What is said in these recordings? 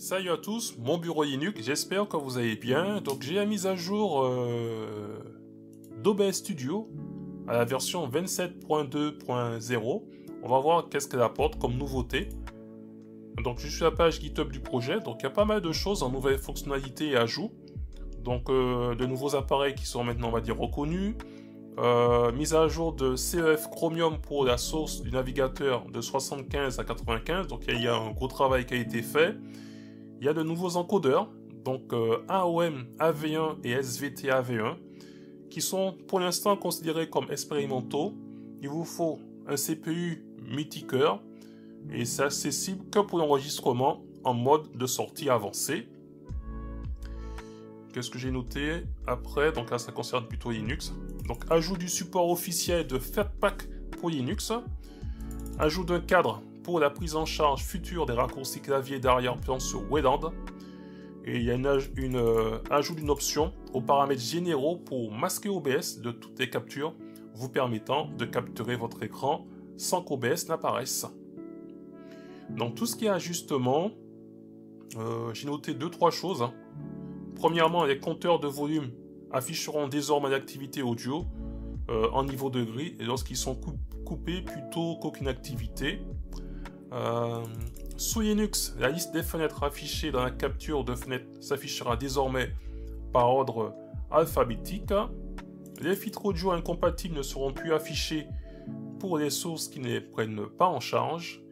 Salut à tous, mon bureau Linux, j'espère que vous allez bien. Donc j'ai la mise à jour d'OBS Studio à la version 27.2.0. On va voir qu'est-ce qu'elle apporte comme nouveauté. Donc je suis à la page GitHub du projet, donc il y a pas mal de choses en nouvelles fonctionnalités et ajouts. Donc de nouveaux appareils qui sont maintenant, on va dire, reconnus. Mise à jour de CEF Chromium pour la source du navigateur de 75 à 95, donc il y a un gros travail qui a été fait. Il y a de nouveaux encodeurs, donc AOM AV1 et SVT AV1, qui sont pour l'instant considérés comme expérimentaux. Il vous faut un CPU multicœur et c'est accessible que pour l'enregistrement en mode de sortie avancé. Qu'est-ce que j'ai noté après? Donc là, ça concerne plutôt Linux. Donc, ajout du support officiel de Flatpak pour Linux. Ajout d'un cadre pour la prise en charge future des raccourcis clavier d'arrière-plan sur Wayland. Et il y a ajout d'une option aux paramètres généraux pour masquer OBS de toutes les captures, vous permettant de capturer votre écran sans qu'OBS n'apparaisse. Dans tout ce qui est ajustement, j'ai noté 2-3 choses. Premièrement, les compteurs de volume afficheront désormais l'activité audio en niveau de gris et lorsqu'ils sont coupés plutôt qu'aucune activité. Sous Linux, la liste des fenêtres affichées dans la capture de fenêtres s'affichera désormais par ordre alphabétique. Les filtres audio incompatibles ne seront plus affichés pour les sources qui ne les prennent pas en charge.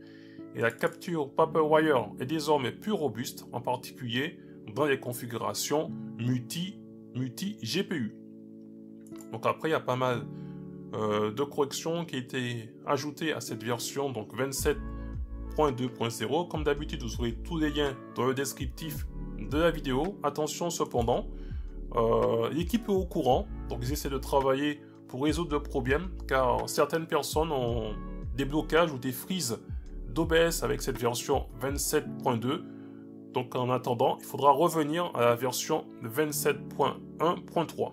Et la capture Paperwire est désormais plus robuste, en particulier dans les configurations multi-GPU. Donc après, il y a pas mal de corrections qui ont été ajoutées à cette version, donc 27.2.0. Comme d'habitude, vous aurez tous les liens dans le descriptif de la vidéo. Attention cependant, l'équipe est au courant, donc ils essaient de travailler pour résoudre le problème, car certaines personnes ont des blocages ou des freezes d'OBS avec cette version 27.2. Donc en attendant, il faudra revenir à la version 27.1.3.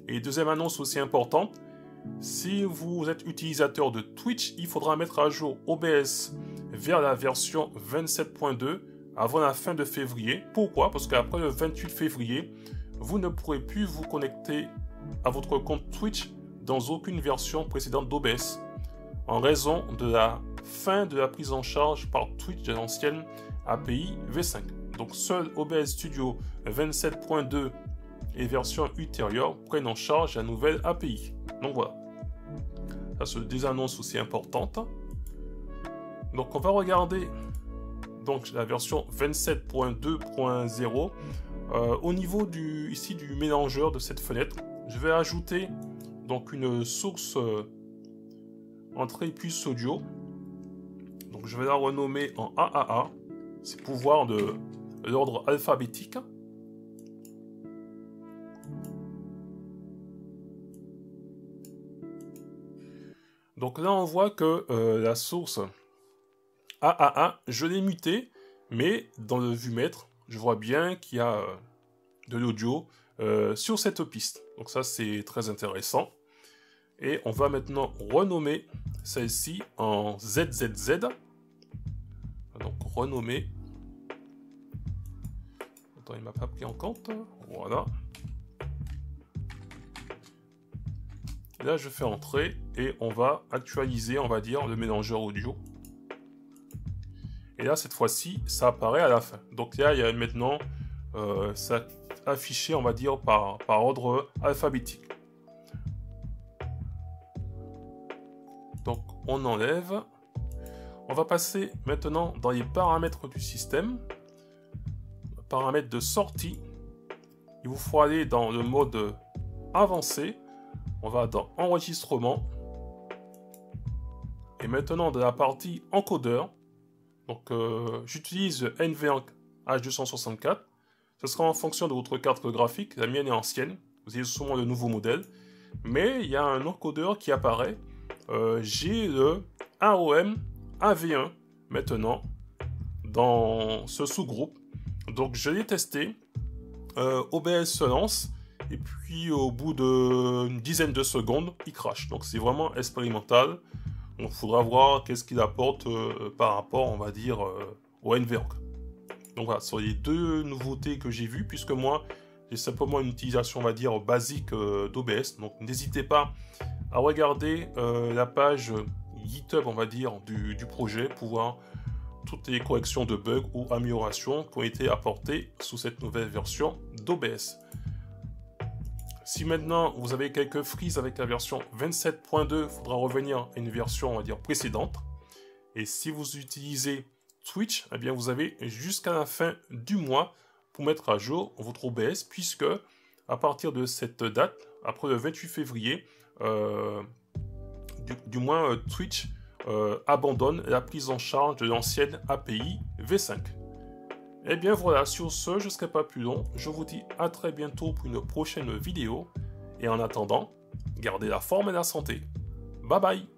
Et deuxième annonce aussi importante, si vous êtes utilisateur de Twitch, il faudra mettre à jour OBS vers la version 27.2 avant la fin de février. Pourquoi? Parce qu'après le 28 février, vous ne pourrez plus vous connecter à votre compte Twitch dans aucune version précédente d'OBS, en raison de la fin de la prise en charge par Twitch de l'ancienne API V5. Donc seul OBS Studio 27.2 et version ultérieure prennent en charge la nouvelle API. Donc voilà. Ça, c'est des annonces aussi importantes. Donc on va regarder donc la version 27.2.0. Au niveau du mélangeur de cette fenêtre, je vais ajouter donc une source entrée puce audio. Donc je vais la renommer en AAA. C'est pouvoir de l'ordre alphabétique. Donc là, on voit que la source AAA, je l'ai mutée, mais dans le vue-mètre, je vois bien qu'il y a de l'audio sur cette piste. Donc ça, c'est très intéressant. Et on va maintenant renommer celle-ci en ZZZ. Donc renommer. Attends, il m'a pas pris en compte. Voilà. Et là, je fais entrer et on va actualiser, on va dire, le mélangeur audio. Et là, cette fois-ci, ça apparaît à la fin. Donc là, il y a maintenant ça affiché, on va dire, par ordre alphabétique. Donc on enlève. On va passer maintenant dans les paramètres du système. Paramètres de sortie. Il vous faut aller dans le mode avancé. On va dans enregistrement. Et maintenant dans la partie encodeur. Donc j'utilise NVENC H264. Ce sera en fonction de votre carte graphique. La mienne est ancienne. Vous avez sûrement le nouveau modèle. Mais il y a un encodeur qui apparaît. J'ai le AOM AV1 maintenant dans ce sous-groupe. Donc je l'ai testé. OBS se lance et puis au bout d'une dizaine de secondes, il crache. Donc c'est vraiment expérimental. Donc il faudra voir qu'est-ce qu'il apporte par rapport, on va dire, au NVENC. Donc voilà, ce sont les deux nouveautés que j'ai vues, puisque moi, j'ai simplement une utilisation, on va dire, basique d'OBS. Donc n'hésitez pas à regarder la page GitHub, on va dire, du projet pour voir toutes les corrections de bugs ou améliorations qui ont été apportées sous cette nouvelle version d'OBS. Si maintenant vous avez quelques frises avec la version 27.2, il faudra revenir à une version, on va dire, précédente. Et si vous utilisez Twitch, eh bien vous avez jusqu'à la fin du mois pour mettre à jour votre OBS, puisque à partir de cette date, après le 28 février, Twitch abandonne la prise en charge de l'ancienne API V5. Et bien voilà, sur ce, je ne serai pas plus long. Je vous dis à très bientôt pour une prochaine vidéo. Et en attendant, gardez la forme et la santé. Bye bye!